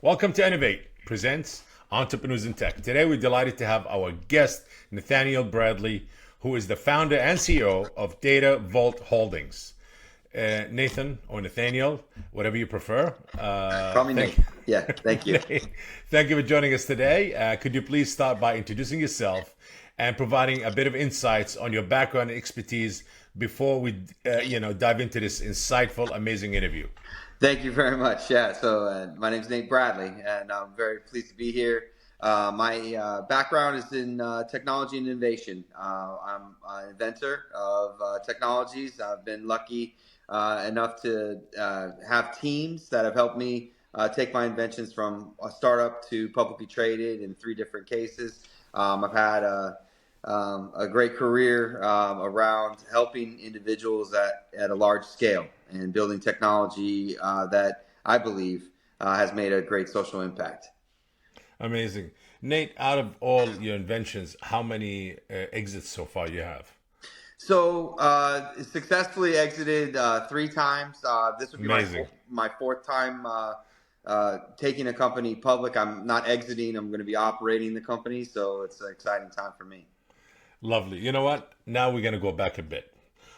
Welcome to Innovate presents Entrepreneurs in Tech. Today we're delighted to have our guest, Nathaniel Bradley, who is the founder and CEO of Data Vault Holdings. Nathan or Nathaniel, whatever you prefer. Call me Nate. Yeah, thank you. Thank you for joining us today. Could you please start by introducing yourself and providing a bit of insights on your background and expertise before we, dive into this insightful, amazing interview? Thank you very much. Yeah, so my name's Nate Bradley, and I'm very pleased to be here. My background is in technology and innovation. I'm an inventor of technologies. I've been lucky enough to have teams that have helped me take my inventions from a startup to publicly traded in three different cases. I've had a great career around helping individuals at a large scale and building technology that I believe has made a great social impact. Amazing. Nate, out of all your inventions, how many exits so far you have? So successfully exited three times. This would be Amazing. my fourth time taking a company public. I'm not exiting. I'm going to be operating the company, so it's an exciting time for me. Lovely. You know what? Now we're going to go back a bit.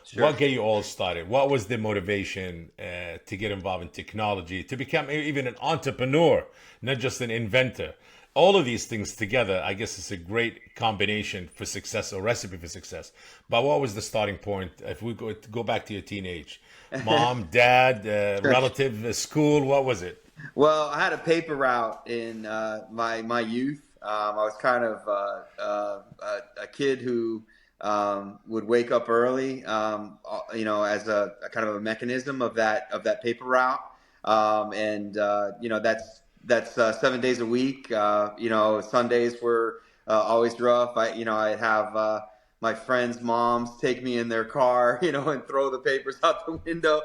Sure. What got you all started? What was the motivation to get involved in technology, to become even an entrepreneur, not just an inventor? All of these things together, I guess it's a great combination for success or recipe for success. But what was the starting point? If we go back to your teenage, mom, dad, relative, school, what was it? Well, I had a paper route in my youth. I was kind of a kid who would wake up early, as a kind of a mechanism of that paper route, and that's 7 days a week. Sundays were always rough. I'd have my friends' moms take me in their car, and throw the papers out the window,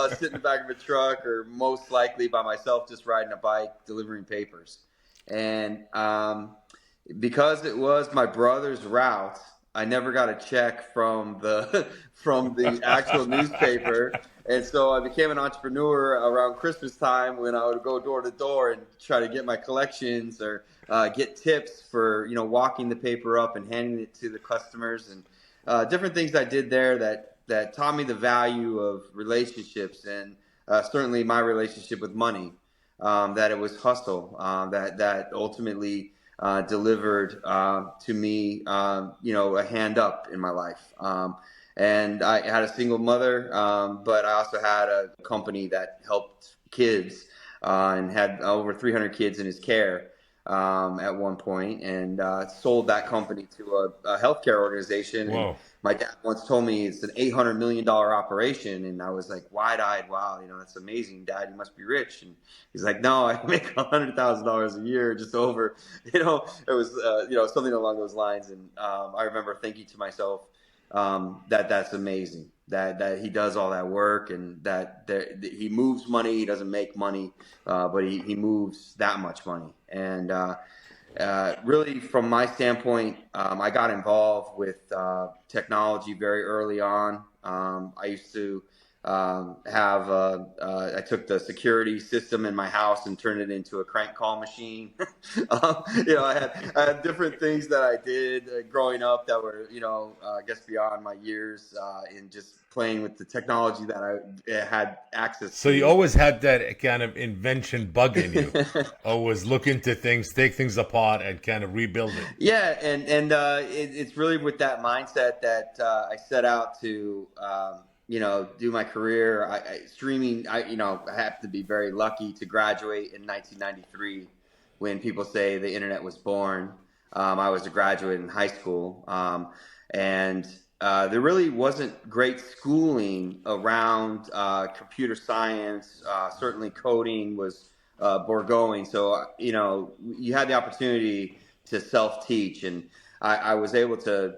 sit in the back of a truck, or most likely by myself, just riding a bike, delivering papers. And because it was my brother's route, I never got a check from the from the actual newspaper. And so I became an entrepreneur around Christmas time when I would go door to door and try to get my collections or get tips for walking the paper up and handing it to the customers, and different things I did there that taught me the value of relationships, and certainly my relationship with money. That it was hustle that ultimately delivered to me, a hand up in my life. And I had a single mother, but I also had a company that helped kids and had over 300 kids in his care at one point, and sold that company to a healthcare organization. And Whoa. my dad once told me it's an $800 million operation, and I was like wide-eyed. Wow, that's amazing, Dad. You must be rich. And he's like, no, I make $100,000 a year, just over. It was something along those lines. And I remember thinking to myself, that's amazing that he does all that work, and that he moves money. He doesn't make money, but he moves that much money. And really, from my standpoint, I got involved with technology very early on. I used to I took the security system in my house and turned it into a crank call machine. I had different things that I did growing up that were, I guess beyond my years, in just playing with the technology that I had access So you to. always had that kind of invention bug in you. Always look into things, take things apart, and kind of rebuild it. Yeah, and it's really with that mindset that I set out to do my career. Streaming. I have to be very lucky to graduate in 1993, when people say the internet was born. I was a graduate in high school, and there really wasn't great schooling around computer science. Certainly, coding was foregoing. So you had the opportunity to self-teach, and I was able to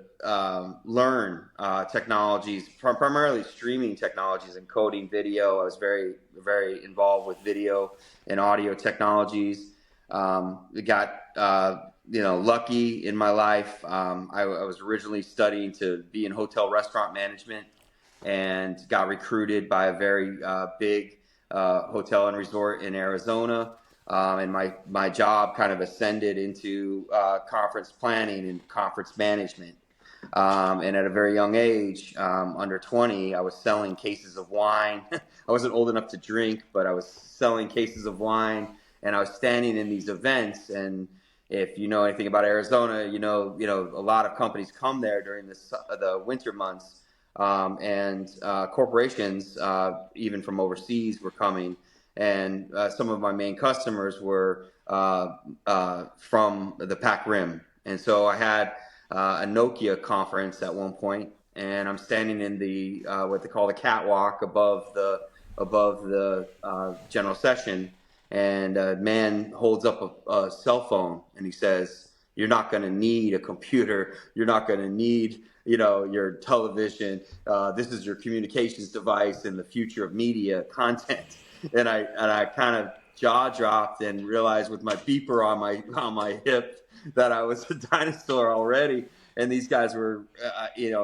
learn technologies, primarily streaming technologies and coding video. I was very, very involved with video and audio technologies. Got lucky in my life. I was originally studying to be in hotel restaurant management, and got recruited by a very big hotel and resort in Arizona. And my job kind of ascended into conference planning and conference management. And at a very young age, under 20, I was selling cases of wine. I wasn't old enough to drink, but I was selling cases of wine, and I was standing in these events. And if you know anything about Arizona, a lot of companies come there during the winter months, and corporations, even from overseas, were coming. And some of my main customers were from the Pac Rim, and so I had a Nokia conference at one point, and I'm standing in the what they call the catwalk above the general session, and a man holds up a cell phone and he says, "You're not going to need a computer. You're not going to need your television. This is your communications device and the future of media content." And I kind of jaw dropped and realized with my beeper on my hip that I was a dinosaur already. And these guys were,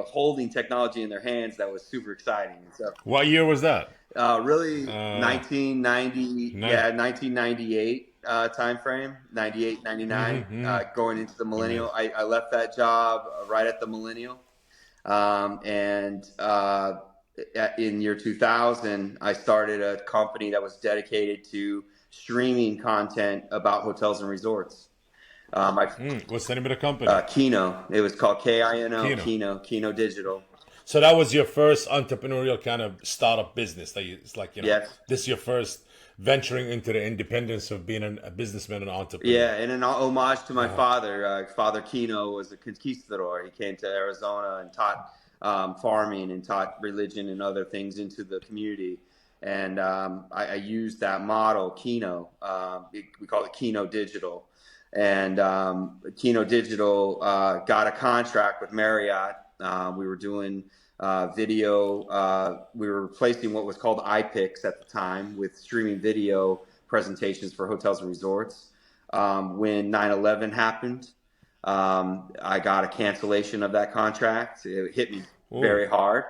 holding technology in their hands that was super exciting. So, What year was that? really, Uh, 1990, nine. yeah, 1998 time frame, 98, 99, Mm-hmm. going into the millennial. Amazing. I left that job right at the millennial, and in year 2000, I started a company that was dedicated to streaming content about hotels and resorts. I What's the name of the company? Kino. It was called Kino. Kino. Kino Digital. So that was your first entrepreneurial kind of startup business. That it's like Yes. this is your first venturing into the independence of being a businessman and an Yeah, entrepreneur. and an homage to my Uh, father. Father Kino was a conquistador. He came to Arizona and taught farming and taught religion and other things into the community. And I used that model, Kino. We call it Kino Digital. And Kino Digital got a contract with Marriott. We were doing video. We were replacing what was called iPix at the time with streaming video presentations for hotels and resorts. When 9/11 happened, I got a cancellation of that contract. It hit me oh. very hard.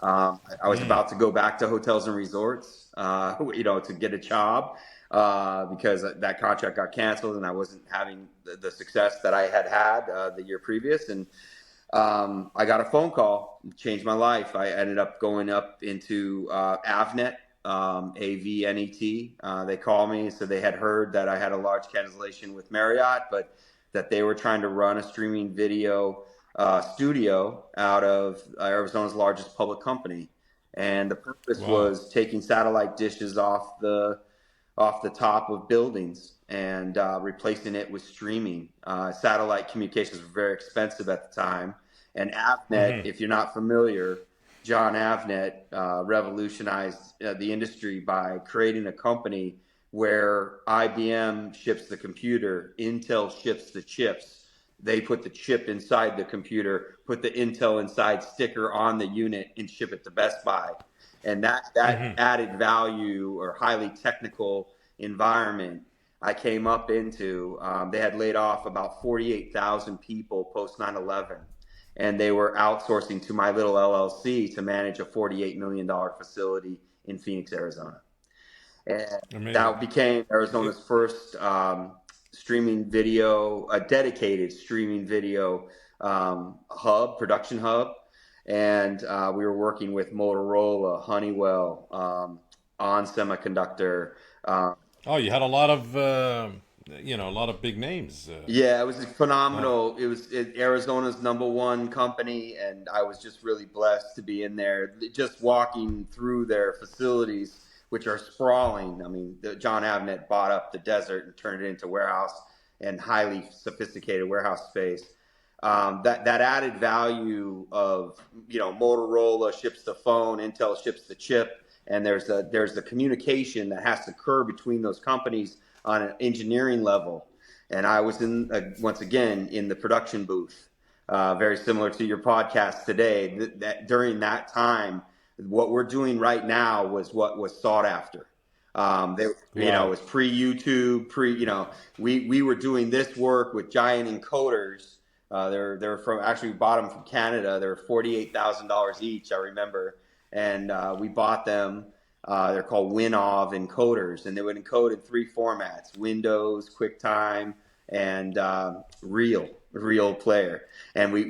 I was about to go back to hotels and resorts, to get a job, because that contract got canceled and I wasn't having the success that I had had the year previous. And I got a phone call, changed my life. I ended up going up into Avnet, AVNET. They called me, so they had heard that I had a large cancellation with Marriott, but that they were trying to run a streaming video studio out of Arizona's largest public company. And the purpose Wow. was taking satellite dishes off the top of buildings and replacing it with streaming. Satellite communications were very expensive at the time. And Avnet, if you're not familiar, John Avnet revolutionized the industry by creating a company where IBM ships the computer, Intel ships the chips. They put the chip inside the computer, put the Intel inside sticker on the unit, and ship it to Best Buy. And that added value or highly technical environment I came up into. They had laid off about 48,000 people post 9/11, and they were outsourcing to my little LLC to manage a $48 million facility in Phoenix, Arizona. And Amazing. that became Arizona's It, first streaming video, a dedicated streaming video production hub. And we were working with Motorola, Honeywell, On Semiconductor. Uh, oh, you had a lot of a lot of big names. yeah, it was Lot. phenomenal. Arizona's number one company, and I was just really blessed to be in there. Just walking through their facilities, which are sprawling. I mean, John Avnet bought up the desert and turned it into warehouse and highly sophisticated warehouse space. That added value of Motorola ships the phone, Intel ships the chip, and there's the communication that has to occur between those companies on an engineering level. And I was once again in the production booth, very similar to your podcast today. That during that time, what we're doing right now was what was sought after. It Wow. was pre YouTube, we were doing this work with giant encoders. They're from actually we bought them from Canada. They're $48,000 each, I remember, and we bought them. They're called WinOv encoders, and they would encode in three formats: Windows, QuickTime, and real player. And we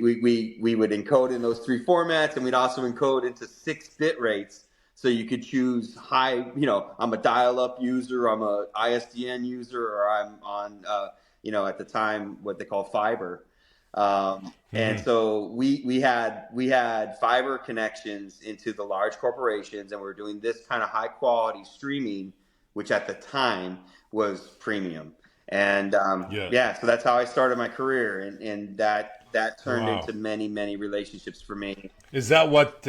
would encode in those three formats, and we'd also encode into 6 bit rates. So you could choose I'm a dial-up user, I'm a ISDN user, or I'm on, at the time, what they call fiber. And Hmm. so we had fiber connections into the large corporations, and we were doing this kind of high quality streaming, which at the time was premium. And Yes. yeah, so that's how I started my career, and that turned Wow. into many relationships for me. Is that what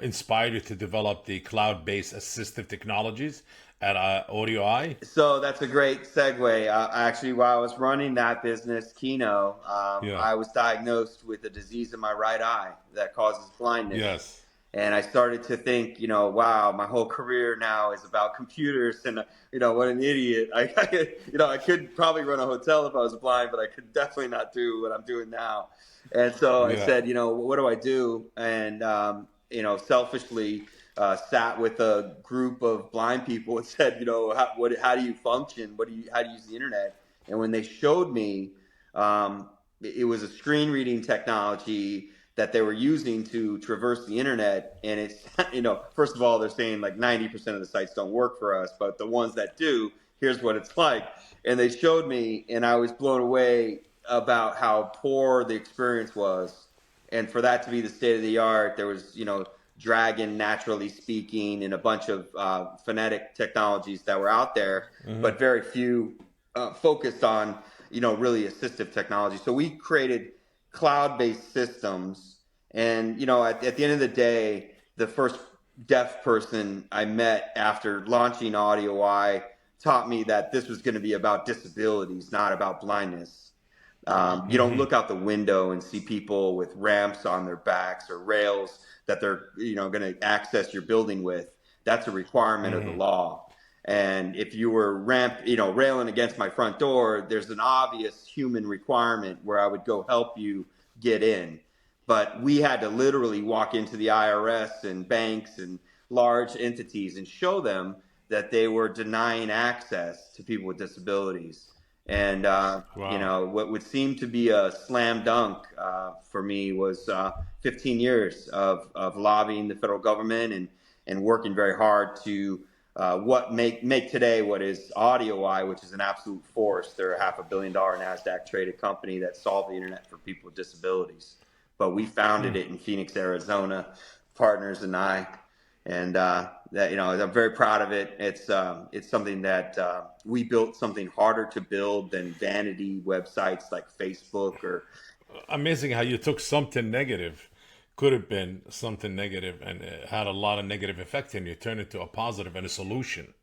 inspired you to develop the cloud-based assistive technologies at Audio Eye? So that's a great segue. Actually, while I was running that business, Kino, Yeah. I was diagnosed with a disease in my right eye that causes blindness. Yes. And I started to think, wow, my whole career now is about computers, and what an idiot. I could probably run a hotel if I was blind, but I could definitely not do what I'm doing now. And so I Yeah. said, what do I do? And selfishly sat with a group of blind people and said, how do you function? How do you use the internet? And when they showed me, it was a screen reading technology that they were using to traverse the internet. And it's, first of all, they're saying like 90% of the sites don't work for us, but the ones that do, here's what it's like. And they showed me, and I was blown away about how poor the experience was. And for that to be the state of the art, there was, Dragon, naturally speaking, and a bunch of phonetic technologies that were out there, Hmm. but very few focused on, really assistive technology. So we created cloud-based systems, and at the end of the day, the first deaf person I met after launching Audio Eye taught me that this was going to be about disabilities, not about blindness. You don't Hmm. look out the window and see people with ramps on their backs or rails that they're going to access your building with. That's a requirement of the Hmm. law. And if you were railing against my front door, there's an obvious human requirement where I would go help you get in. But we had to literally walk into the IRS and banks and large entities and show them that they were denying access to people with disabilities. And Wow. what would seem to be a slam dunk for me was 15 years of lobbying the federal government and working very hard to what make today what is AudioEye, which is an absolute force. They're a $500 million Nasdaq traded company that solved the internet for people with disabilities. But we founded it in Phoenix, Arizona, partners and I, and that I'm very proud of it. It's something that we built something harder to build than vanity websites like Facebook or Amazing how you took something negative, could have been something negative, and it had a lot of negative effect, and you turned it to a positive and a solution.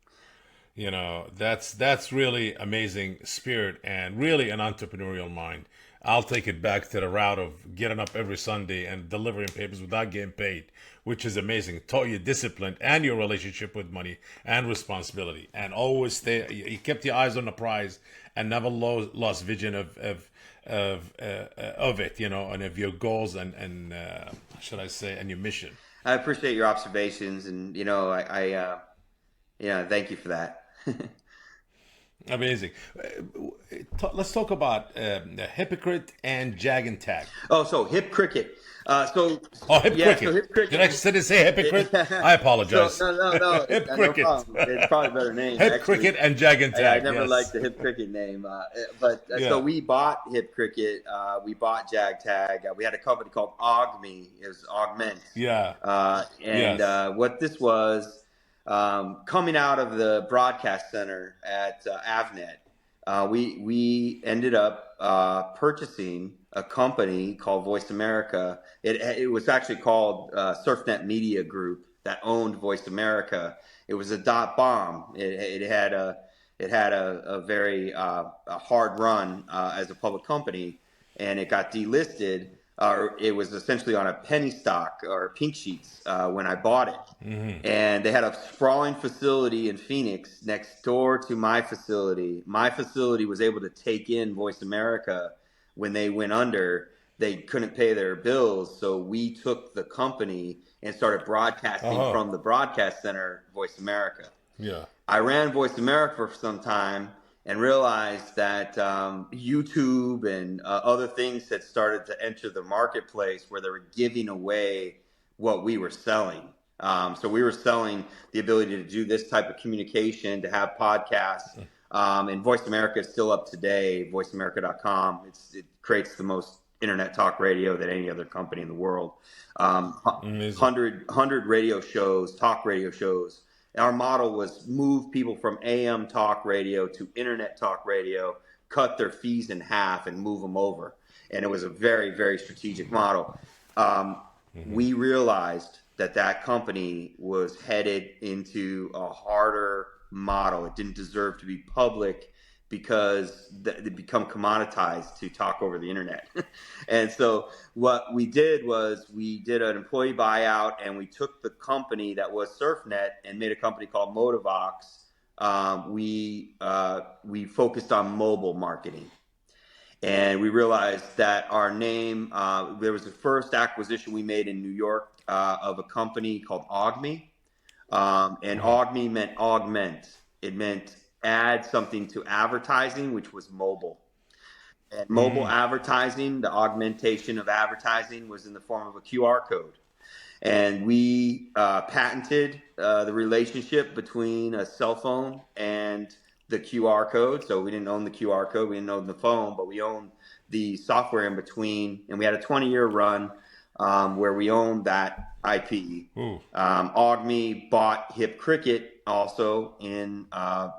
That's really amazing spirit and really an entrepreneurial mind. I'll take it back to the route of getting up every Sunday and delivering papers without getting paid, which is amazing. Taught you discipline and your relationship with money and responsibility, and always stay. You kept your eyes on the prize and never lost vision of it, and of your goals and should I say, and your mission. I appreciate your observations, and thank you for that. Amazing. Let's talk about hypocrite and jag and tag. Oh, so hip cricket. So Oh, hip yeah, so cricket. hip Did I cricket. say hypocrite? I So apologize. no, Hip no cricket. problem. It's probably a better name Hip actually. cricket and jag and I tag. never liked Yes. the hip cricket name, but so Yeah. we bought hip cricket. We bought Jag Tag. We had a company called Augme. It was Augment, Yeah. and Yes. what this was coming out of the broadcast center at Avnet. We ended up purchasing a company called Voice America. It was actually called SurfNet Media Group that owned Voice America. It was a dot bomb. It had a very a hard run as a public company, and it got delisted. It was essentially on a penny stock or pink sheets when I bought it, and they had a sprawling facility in Phoenix next door to my facility. My facility was able to take in Voice America when they went under, they couldn't pay their bills. So we took the company and started broadcasting Uh-huh. from the broadcast center, Voice America. Yeah. I ran Voice America for some time and realized that YouTube and other things had started to enter the marketplace where they were giving away what we were selling. So we were selling the ability to do this type of communication, to have podcasts. And Voice America is still up today, voiceamerica.com. It creates the most internet talk radio than any other company in the world. Amazing. 100 radio shows, talk radio shows. Our model was move people from AM talk radio to internet talk radio, cut their fees in half and move them over. And it was a very, very strategic model. We realized that that company was headed into a harder model. It didn't deserve to be public because it become commoditized to talk over the internet. And so what we did was we did an employee buyout, and we took the company that was SurfNet and made a company called Motivox. We focused on mobile marketing. And we realized that our name, there was the first acquisition we made in New York of a company called Augme. And Augme meant augment. It meant add something to advertising, which was mobile. And mobile advertising, the augmentation of advertising, was in the form of a QR code. And we patented the relationship between a cell phone and the QR code. So we didn't own the QR code, we didn't own the phone, but we owned the software in between. And we had a 20-year run where we owned that IP. Augme bought Hip Cricket also in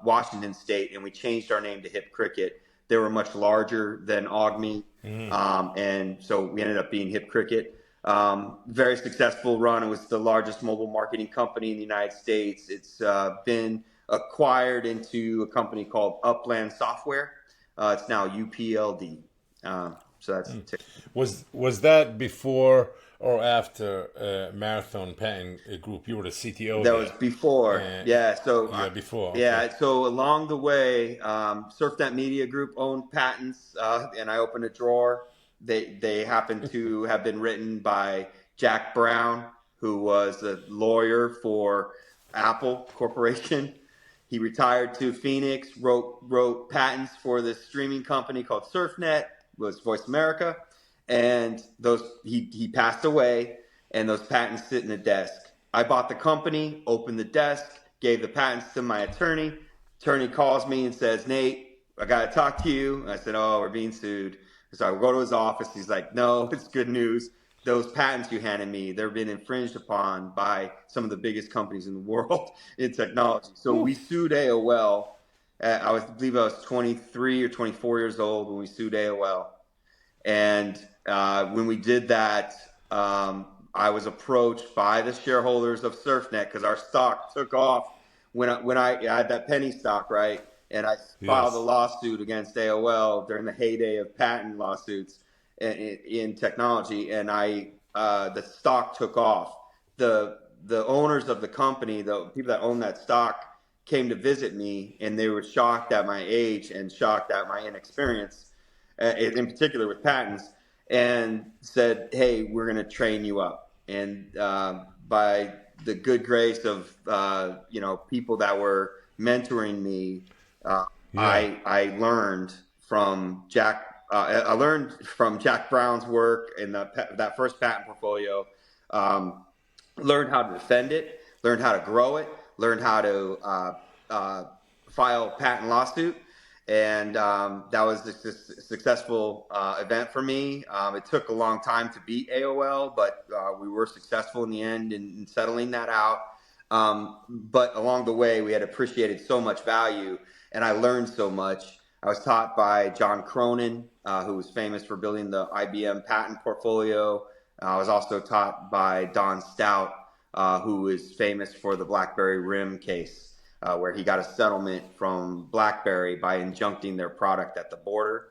Washington State, and we changed our name to Hip Cricket. They were much larger than Augme, and so we ended up being Hip Cricket. Very successful run. It was the largest mobile marketing company in the United States. It's been acquired into a company called Upland Software. It's now UPLD. So that's Was that before or after Marathon Patent Group? You were the CTO that there. was before. Before. Okay. Yeah, so along the way, SurfNet Media Group owned patents, and I opened a drawer. They happen to have been written by Jack Brown, who was a lawyer for Apple Corporation. He retired to Phoenix, wrote patents for this streaming company called SurfNet, was Voice America, and he passed away, and those patents sit in a desk. I bought the company, opened the desk, gave the patents to my attorney. Attorney calls me and says, "Nate, I got to talk to you." And I said, "Oh, we're being sued." So I go to his office. He's like, "No, it's good news. Those patents you handed me, they're being infringed upon by some of the biggest companies in the world in technology." So we sued AOL. I believe I was 23 or 24 years old when we sued AOL. And when we did that, I was approached by the shareholders of SurfNet because our stock took off when I had that penny stock, right? And I filed a lawsuit against AOL during the heyday of patent lawsuits in technology, and the stock took off. The owners of the company, the people that own that stock, came to visit me, and they were shocked at my age and shocked at my inexperience, in particular with patents, and said, "Hey, we're going to train you up." And by the good grace of people that were mentoring me, I learned from Jack. I learned from Jack Brown's work in that first patent portfolio. Learned how to defend it. Learned how to grow it. Learned how to file a patent lawsuit. And that was a successful event for me. It took a long time to beat AOL, but we were successful in the end in settling that out. But along the way, we had appreciated so much value, and I learned so much. I was taught by John Cronin, who was famous for building the IBM patent portfolio. I was also taught by Don Stout, who is famous for the BlackBerry RIM case, where he got a settlement from BlackBerry by injuncting their product at the border,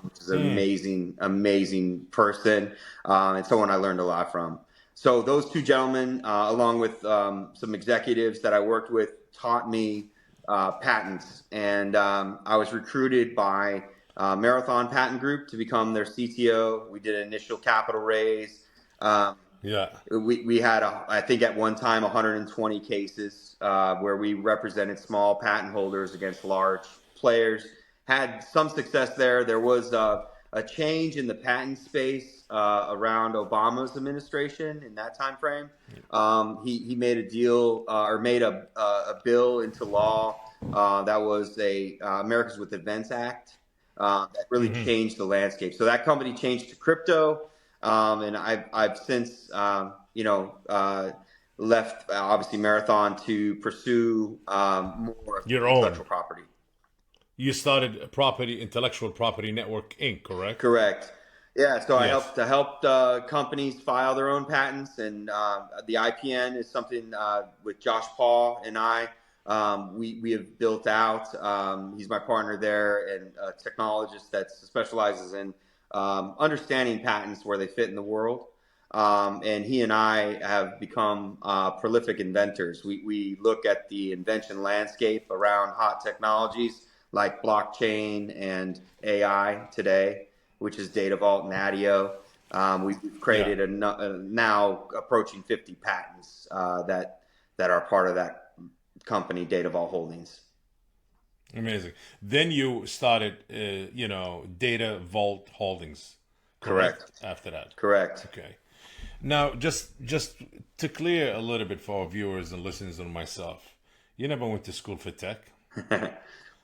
which is an amazing person, and someone I learned a lot from. So those two gentlemen, along with some executives that I worked with, taught me patents. And I was recruited by Marathon Patent Group to become their CTO. We did an initial capital raise. Um, Yeah. we had, I think at one time, 120 cases where we represented small patent holders against large players. Had some success there. There was a change in the patent space around Obama's administration in that time frame. He made a deal or made a bill into law that was a Americans with Events Act that really changed the landscape. So that company changed to crypto. And I've since, left obviously Marathon to pursue more Your own. intellectual property. You started Property Intellectual Property Network Inc., correct? Correct. Yeah, so Yes. I helped companies file their own patents, and the IPN is something with Josh Paul and I. We have built out. He's my partner there, and a technologist that specializes in understanding patents where they fit in the world. And he and I have become prolific inventors. We look at the invention landscape around hot technologies like blockchain and AI today, which is Data Vault and ADIO. We've Yeah. created now approaching 50 patents that are part of that company, Data Vault Holdings. Amazing. Then you started, Data Vault Holdings, correct? Correct. After that. Correct. Okay. Now, just to clear a little bit for our viewers and listeners and myself, you never went to school for tech,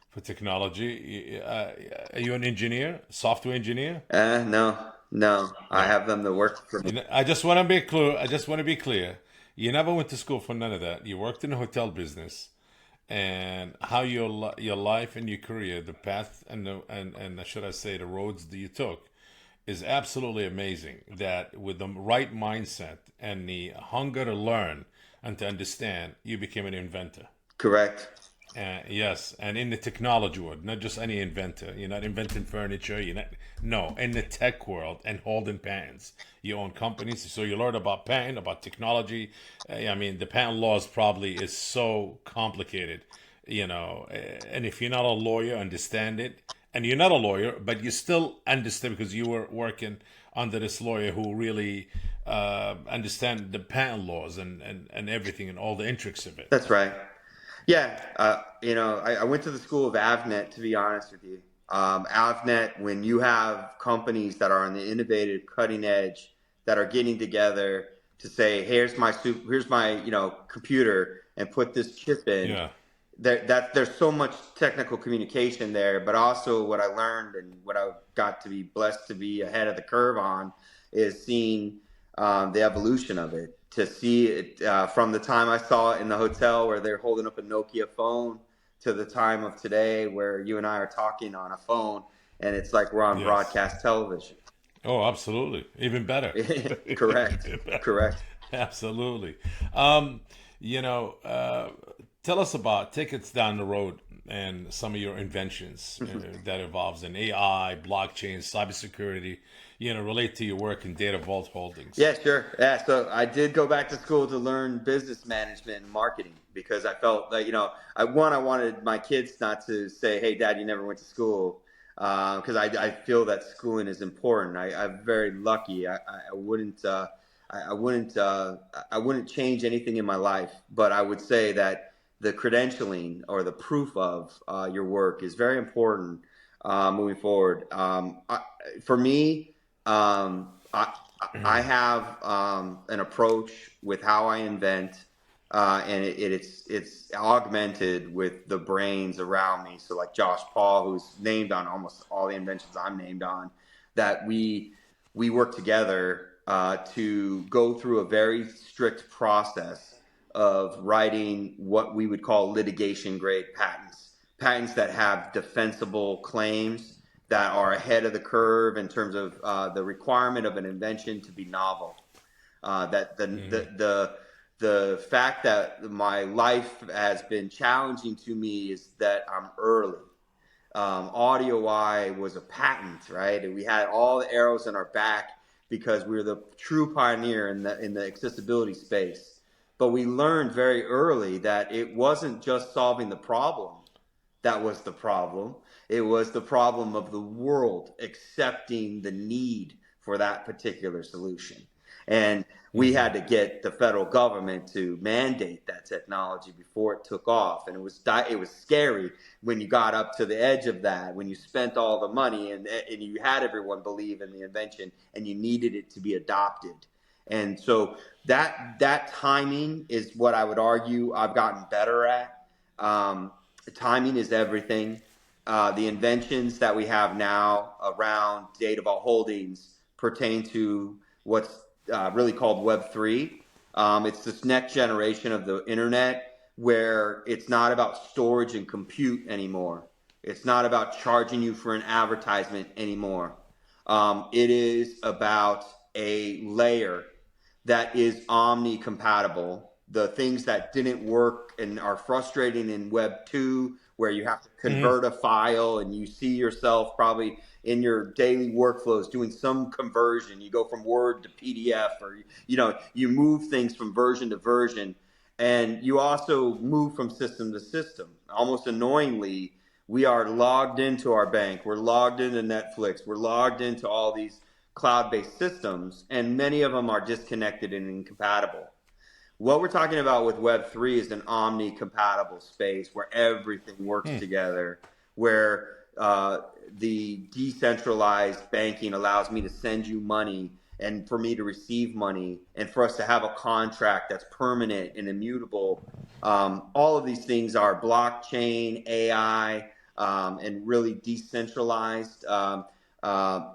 for technology. Are you an engineer, software engineer? No, no. I No. have them to work for me. I just want to be clear. I just want to be clear. You never went to school for none of that. You worked in the hotel business, and how your life and your career, the path and should I say the roads that you took, is absolutely amazing. That with the right mindset and the hunger to learn and to understand, you became an inventor. Correct. Yes, and in the technology world, not just any inventor. You're not inventing furniture. You're not, no, in the tech world and holding patents. You own companies, so you learn about patent, about technology. I mean, the patent laws probably is so complicated, and if you're not a lawyer, understand it. And you're not a lawyer, but you still understand because you were working under this lawyer who really understand the patent laws and everything and all the intricacies of it. That's right. Yeah, I went to the school of AvNet, to be honest with you. AvNet, when you have companies that are on the innovative cutting edge that are getting together to say, here's my computer, and put this chip in. Yeah. There's so much technical communication there, but also what I learned and what I got to be blessed to be ahead of the curve on is seeing the evolution of it. To see it from the time I saw it in the hotel where they're holding up a Nokia phone to the time of today where you and I are talking on a phone, and it's like we're on Yes. broadcast television. Oh, absolutely. Even better. Correct. Even better. Correct. Absolutely. Um, you know, uh, Tell us about, take us down the road and some of your inventions that involves in AI, blockchain, cybersecurity, relate to your work in Data Vault Holdings. Yeah, sure. Yeah, so I did go back to school to learn business management and marketing because I felt like, I wanted my kids not to say, "Hey, Dad, you never went to school," because I feel that schooling is important. I'm very lucky. I wouldn't I wouldn't change anything in my life, but I would say that the credentialing or the proof of your work is very important moving forward. For me, I have an approach with how I invent, and it's augmented with the brains around me. So like Josh Paul, who's named on almost all the inventions I'm named on, that we work together to go through a very strict process of writing what we would call litigation grade patents that have defensible claims that are ahead of the curve in terms of the requirement of an invention to be novel. That the fact that my life has been challenging to me is that I'm early. Audio I was a patent, right? And we had all the arrows in our back because we were the true pioneer in the accessibility space. But we learned very early that it wasn't just solving the problem that was the problem. It was the problem of the world accepting the need for that particular solution. And we Hmm. had to get the federal government to mandate that technology before it took off. And it was scary when you got up to the edge of that, when you spent all the money and you had everyone believe in the invention and you needed it to be adopted. And so that timing is what I would argue I've gotten better at. Um, Timing is everything. The inventions that we have now around data vault holdings pertain to what's really called Web3. It's this next generation of the internet where it's not about storage and compute anymore. It's not about charging you for an advertisement anymore. It is about a layer that is omni compatible. The things that didn't work and are frustrating in Web 2, where you have to Hmm. convert a file and you see yourself probably in your daily workflows doing some conversion. You go from Word to PDF, or you move things from version to version, and you also move from system to system. Almost annoyingly, we are logged into our bank, we're logged into Netflix, we're logged into all these cloud-based systems, and many of them are disconnected and incompatible. What we're talking about with Web3 is an omni-compatible space where everything works together, where the decentralized banking allows me to send you money and for me to receive money and for us to have a contract that's permanent and immutable. All of these things are blockchain, AI, and really decentralized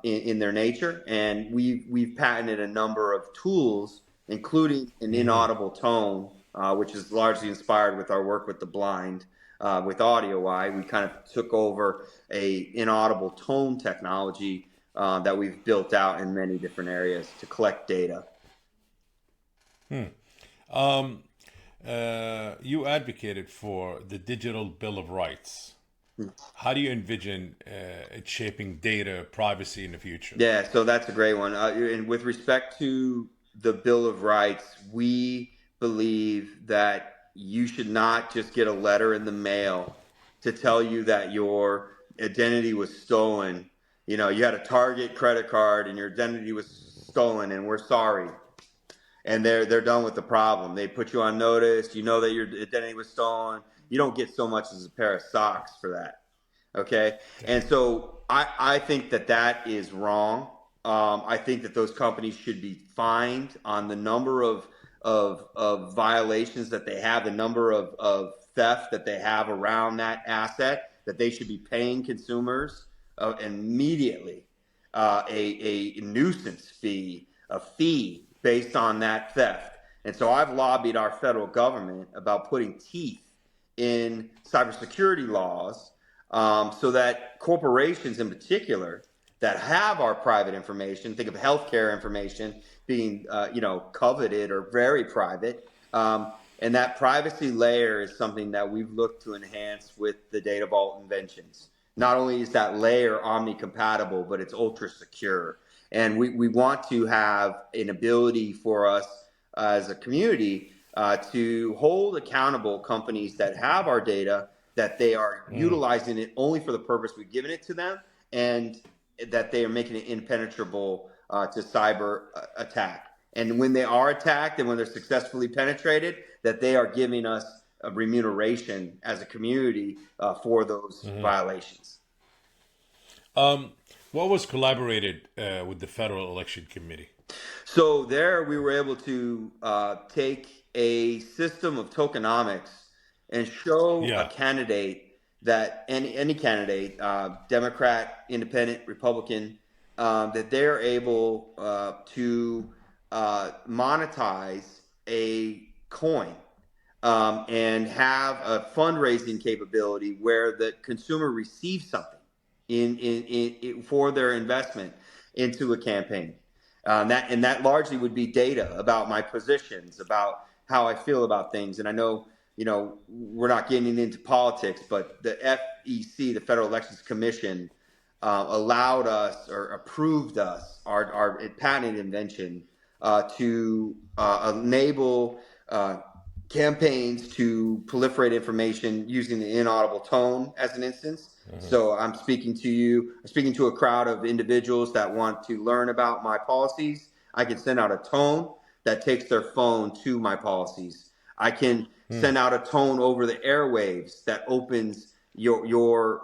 in their nature. And we've patented a number of tools, including an Hmm. inaudible tone, which is largely inspired with our work with the blind. With AudioEye, we kind of took over a inaudible tone technology that we've built out in many different areas to collect data. Um, you advocated for the digital Bill of Rights. How do you envision it shaping data privacy in the future? Yeah, so that's a great one. And with respect to the Bill of Rights, we believe that you should not just get a letter in the mail to tell you that your identity was stolen. You had a Target credit card and your identity was stolen, and we're sorry. And they're done with the problem. They put you on notice. You know that your identity was stolen. You don't get so much as a pair of socks for that. Okay. Okay. And so I think that is wrong. I think that those companies should be fined on the number of violations that they have, the number of theft that they have around that asset, that they should be paying consumers immediately a nuisance fee, a fee based on that theft. And so I've lobbied our federal government about putting teeth in cybersecurity laws, so that corporations in particular that have our private information, think of healthcare information being coveted or very private, and that privacy layer is something that we've looked to enhance with the data vault inventions. Not only is that layer omni compatible, but it's ultra secure. And we want to have an ability for us as a community to hold accountable companies that have our data, that they are Mm. utilizing it only for the purpose we've given it to them, and that they are making it impenetrable to cyber attack. And when they are attacked and when they're successfully penetrated, that they are giving us a remuneration as a community for those violations. Um, what was collaborated with the Federal Election Committee? So there we were able to take a system of tokenomics and show a Yeah. candidate that any candidate, Democrat, Independent, Republican, that they're able to monetize a coin, and have a fundraising capability where the consumer receives something in for their investment into a campaign. That largely would be data about my positions, about how I feel about things. And I know, we're not getting into politics, but the FEC, the Federal Elections Commission, allowed us or approved us our patent invention to enable campaigns to proliferate information using the inaudible tone as an instance. So I'm speaking to you, I'm speaking to a crowd of individuals that want to learn about my policies. I can send out a tone that takes their phone to my policies. I can send out a tone over the airwaves that opens your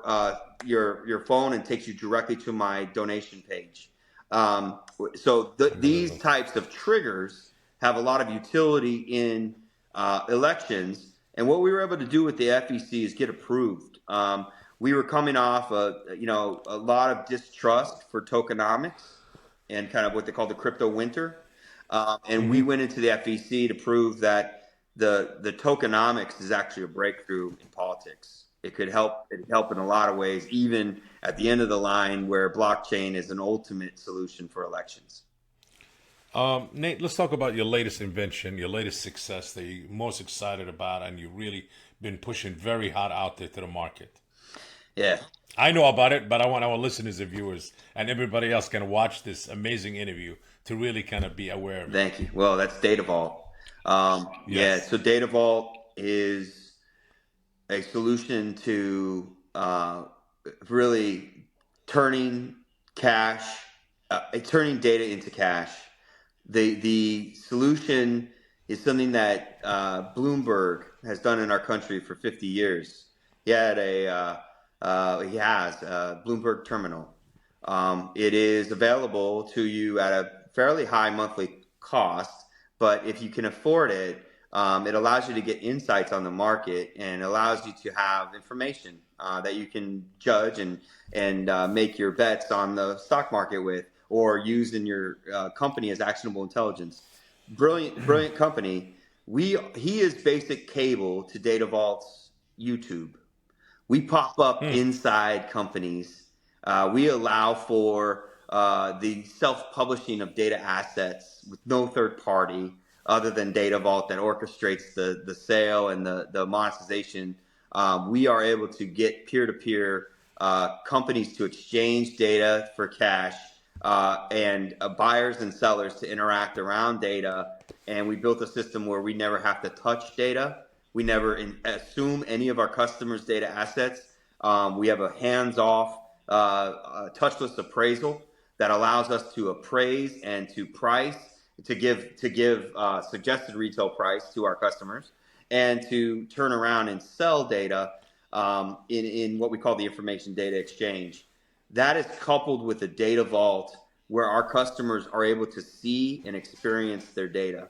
phone and takes you directly to my donation page. These Unbelievable. types of triggers have a lot of utility in elections. And what we were able to do with the FEC is get approved. We were coming off a lot of distrust for tokenomics and kind of what they call the crypto winter. And we went into the FEC to prove that the tokenomics is actually a breakthrough in politics. It could help in a lot of ways, even at the end of the line where blockchain is an ultimate solution for elections. Nate, let's talk about your latest invention, your latest success that you're most excited about, and you've really been pushing very hard out there to the market. Yeah. I know about it, but I want our listeners and viewers and everybody else can watch this amazing interview to really kind of be aware of it. Thank you. Well, that's Data Vault. Yeah, Yes. so Data Vault is a solution to really turning cash, turning data into cash. The solution is something that Bloomberg has done in our country for 50 years. He has a Bloomberg terminal. It is available to you at a fairly high monthly cost, but if you can afford it, it allows you to get insights on the market and allows you to have information that you can judge and make your bets on the stock market with, or use in your company as actionable intelligence. Brilliant company. He is basic cable to Data Vault's YouTube. We pop up inside companies. We allow for the self-publishing of data assets with no third party other than Data Vault that orchestrates the sale and the monetization. We are able to get peer-to-peer companies to exchange data for cash and buyers and sellers to interact around data. And we built a system where we never have to touch data. We never assume any of our customers' data assets. We have a hands-off, touchless appraisal that allows us to appraise and to price, to give suggested retail price to our customers, and to turn around and sell data in what we call the information data exchange. That is coupled with a data vault where our customers are able to see and experience their data.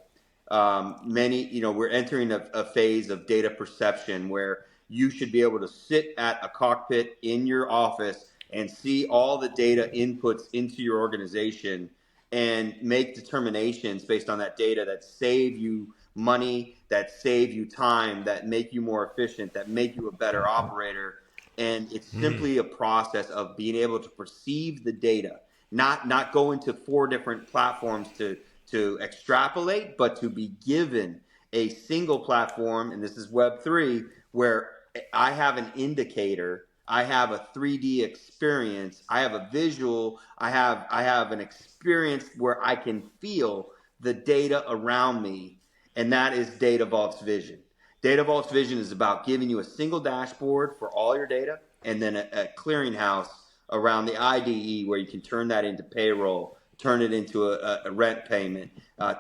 We're entering a phase of data perception where you should be able to sit at a cockpit in your office and see all the data inputs into your organization and make determinations based on that data that save you money, that save you time, that make you more efficient, that make you a better operator. And it's simply a process of being able to perceive the data, not go into 4 different platforms to extrapolate, but to be given a single platform, and this is Web3, where I have an indicator, I have a 3D experience, I have a visual, I have an experience where I can feel the data around me, and that is Data Vault's vision. Data Vault's vision is about giving you a single dashboard for all your data, and then a clearinghouse around the IDE where you can turn that into payroll, turn it into a rent payment,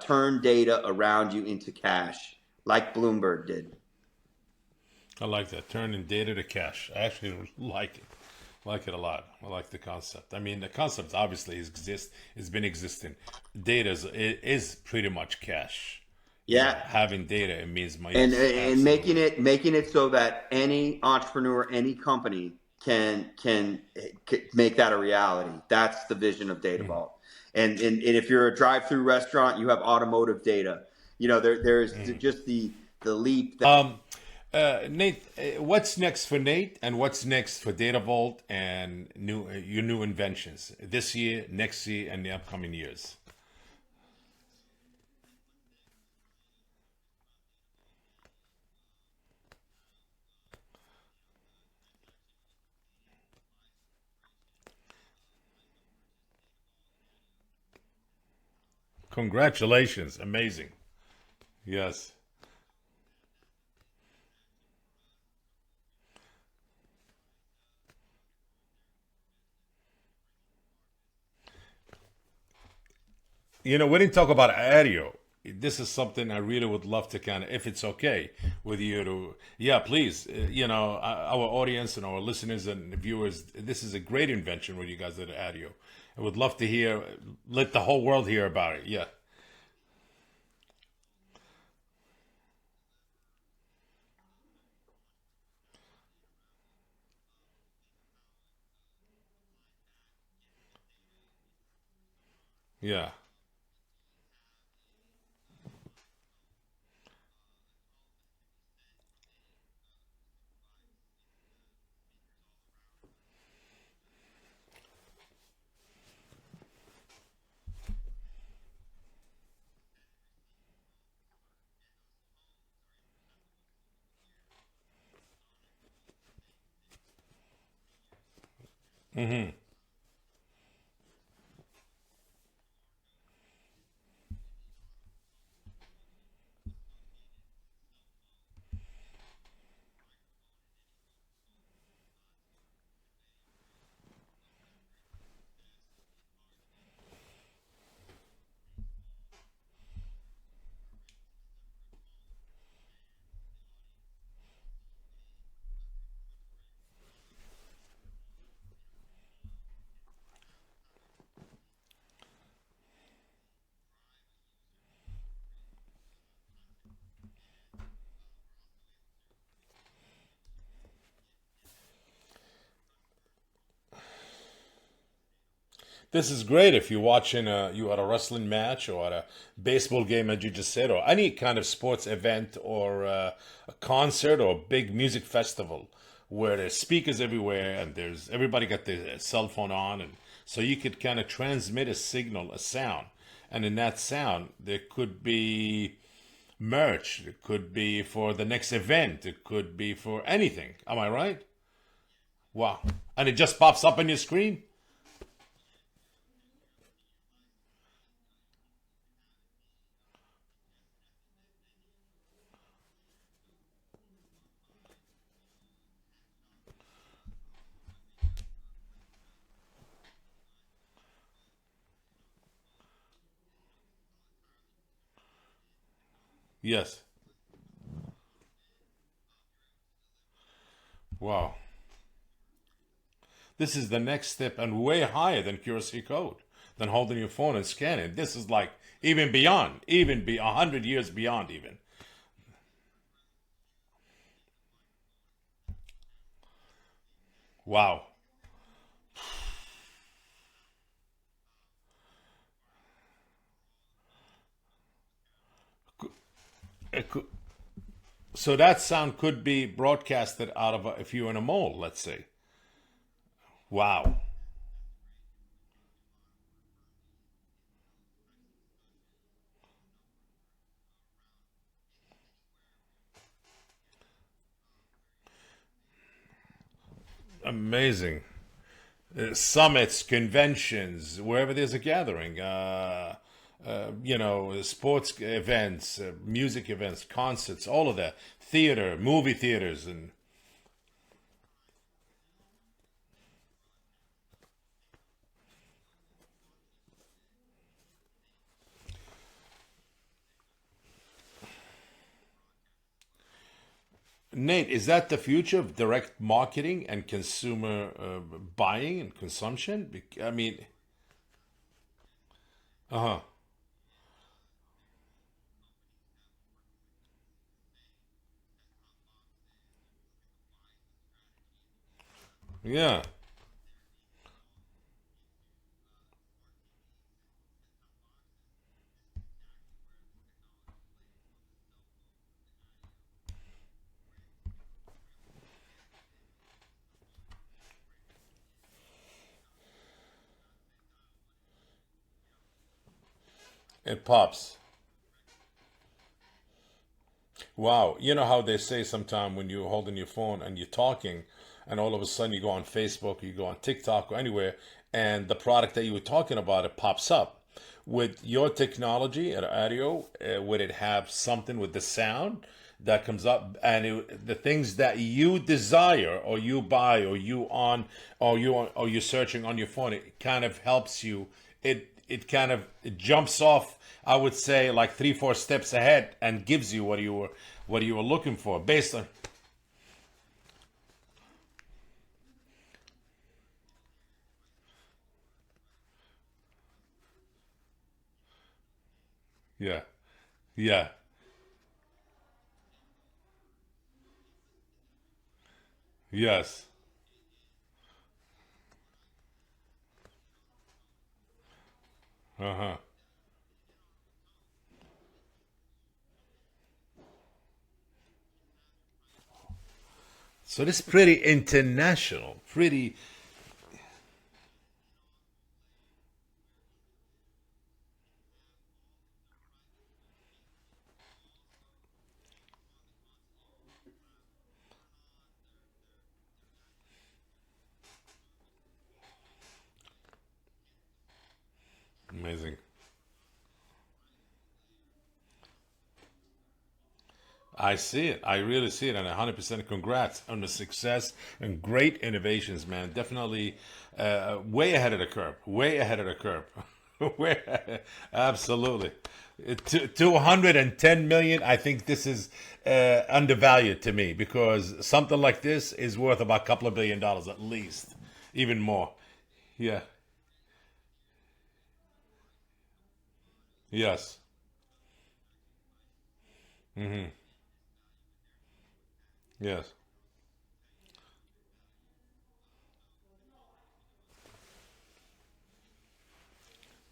turn data around you into cash, like Bloomberg did. I like that. Turning data to cash. I actually like it. Like it a lot. I like the concept. I mean, the concept obviously has been existing. Data is pretty much cash. Yeah, Having data, it means money. and Yes, and absolutely. making it so that any entrepreneur, any company can make that a reality. That's the vision of Data Vault. And if you're a drive-through restaurant, you have automotive data. There's just the leap that Nate, what's next for Nate, and what's next for Data Vault and your new inventions this year, next year, and the upcoming years? Congratulations, amazing. Yes. We didn't talk about audio. This is something I really would love to kind of, if it's okay with you to, yeah, please. Our audience and our listeners and viewers, this is a great invention what you guys did at audio. I would love to hear, let the whole world hear about it. Yeah, yeah. This is great if you're watching you at a wrestling match or at a baseball game, as you just said, or any kind of sports event or a concert or a big music festival where there's speakers everywhere and there's everybody got their cell phone on, and so you could kind of transmit a signal, a sound, and in that sound there could be merch, it could be for the next event, it could be for anything. Am I right? Wow! And it just pops up on your screen. Yes. Wow. This is the next step and way higher than QRC code, than holding your phone and scanning. This is like even beyond, even be 100 years beyond even. Wow. So that sound could be broadcasted out of if you're in a mall, let's say. Wow. Amazing. Summits, conventions, wherever there's a gathering, sports events, music events, concerts, all of that, theater, movie theaters, and Nate, is that the future of direct marketing and consumer buying and consumption? I mean, uh huh, yeah, it pops. Wow, you know how they say sometime when you're holding your phone and you're talking, and all of a sudden you go on Facebook, or you go on TikTok or anywhere, and the product that you were talking about it pops up. With your technology and audio, would it have something with the sound that comes up, and the things that you desire or you buy or you on or you're searching on your phone, it kind of helps you. it kind of it jumps off, I would say, like 3 4 steps ahead and gives you what you were looking for based on. Yeah, yeah, yes. Uh-huh. So this is pretty international, pretty amazing. I see it. I really see it. And 100% congrats on the success and great innovations, man. Definitely way ahead of the curve. Way ahead of the curve. way, absolutely. 210 million, I think this is undervalued to me because something like this is worth about a couple of $1 billion at least, even more. Yeah. Yes. Yes.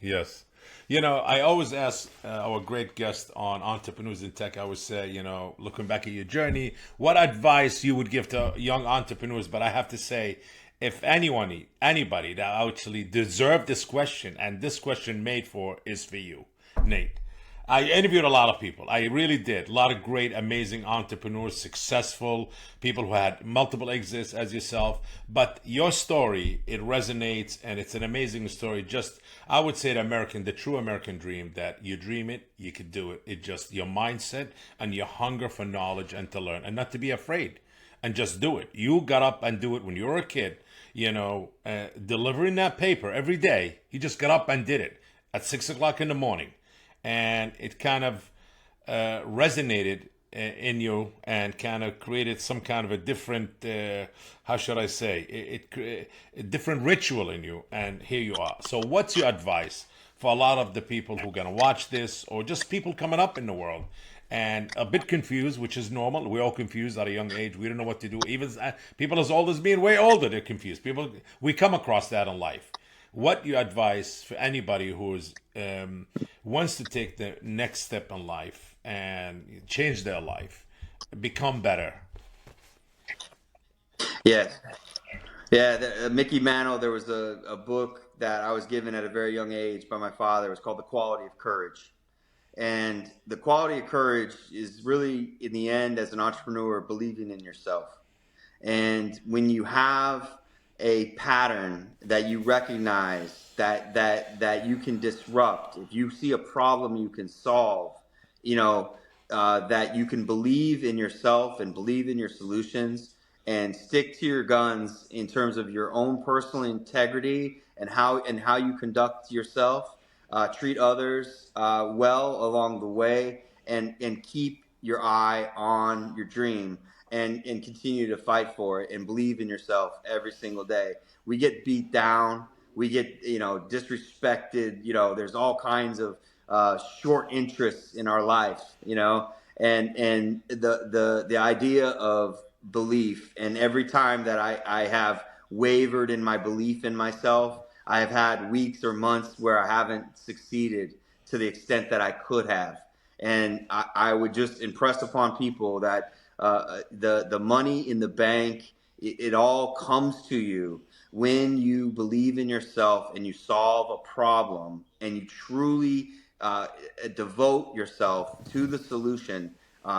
Yes. I always ask our great guest on entrepreneurs in tech, I always say, looking back at your journey, what advice you would give to young entrepreneurs? But I have to say, if anybody that actually deserved this question and this question made for is for you, Nate. I interviewed a lot of people. I really did. A lot of great, amazing entrepreneurs, successful people who had multiple exits as yourself. But your story, it resonates and it's an amazing story. Just, I would say the true American dream that you dream it, you could do it. It just your mindset and your hunger for knowledge and to learn and not to be afraid and just do it. You got up and do it when you were a kid, delivering that paper every day. You just got up and did it at 6 o'clock in the morning and it kind of resonated in you and kind of created some kind of a different how should I say a different ritual in you, and here you are. So what's your advice for a lot of the people who are going to watch this or just people coming up in the world and a bit confused, which is normal. We're all confused at a young age. We don't know what to do. Even people as old as me and way older, they're confused. People, we come across that in life. What you advise for anybody who's wants to take the next step in life and change their life, become better? Yes. Yeah, Mickey Mantle, there was a book that I was given at a very young age by my father. It was called The Quality of Courage. And the quality of courage is really, in the end, as an entrepreneur, believing in yourself. And when you have a pattern that you recognize that you can disrupt, if you see a problem you can solve, you know, that you can believe in yourself and believe in your solutions and stick to your guns in terms of your own personal integrity and how you conduct yourself, treat others well along the way, and keep your eye on your dream and continue to fight for it and believe in yourself every single day. We get beat down, we get disrespected. There's all kinds of short interests in our life. And the idea of belief, and every time that I have wavered in my belief in myself, I have had weeks or months where I haven't succeeded to the extent that I could have. And I would just impress upon people that the money in the bank, it all comes to you when you believe in yourself and you solve a problem and you truly devote yourself to the solution.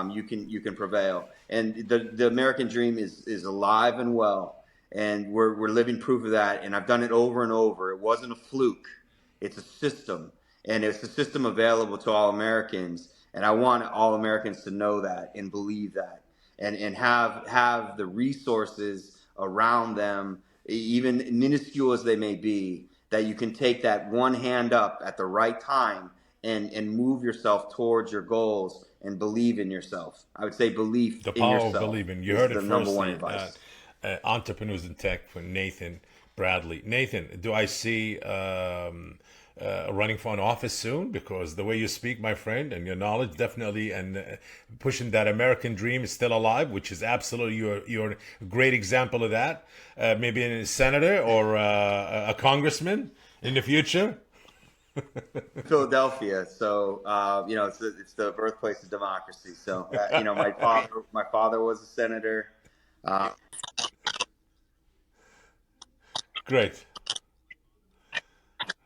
You can prevail, and the American dream is alive and well, and we're living proof of that. And I've done it over and over. It wasn't a fluke. It's a system, and it's a system available to all Americans. And I want all Americans to know that and believe that, and have the resources around them, even minuscule as they may be, that you can take that one hand up at the right time and move yourself towards your goals and believe in yourself. I would say belief The in power of yourself believing. You is heard it the number one first. advice. Entrepreneurs in Tech for Nathan Bradley. Nathan, do I see running for an office soon? Because the way you speak, my friend, and your knowledge definitely, and pushing that American dream is still alive, which is absolutely, you're a great example of that. Maybe a senator or a congressman in the future. Philadelphia, so it's the birthplace of democracy. So my father was a senator. Great.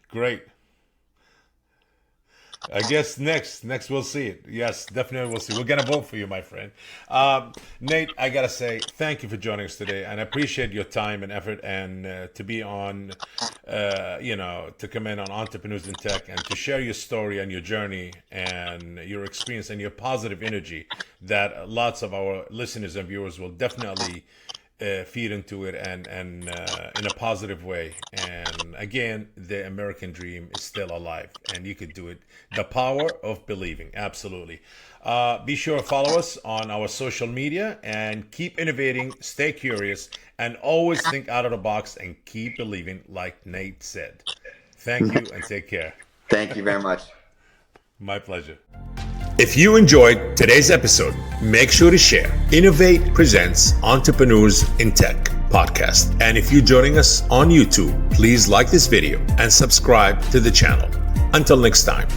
Great. I guess next we'll see it. Yes, definitely we'll see. We're gonna vote for you, my friend. Nate, I gotta say thank you for joining us today, and I appreciate your time and effort, and to be on, to come in on Entrepreneurs in Tech and to share your story and your journey and your experience and your positive energy that lots of our listeners and viewers will definitely feed into it and in a positive way. And again, the American dream is still alive, and you could do it. The power of believing, absolutely. Be sure to follow us on our social media and keep innovating, stay curious, and always think out of the box and keep believing, like Nate said. Thank you and take care. Thank you very much. My pleasure. If you enjoyed today's episode, make sure to share. Innovate presents Entrepreneurs in Tech podcast. And if you're joining us on YouTube, please like this video and subscribe to the channel. Until next time.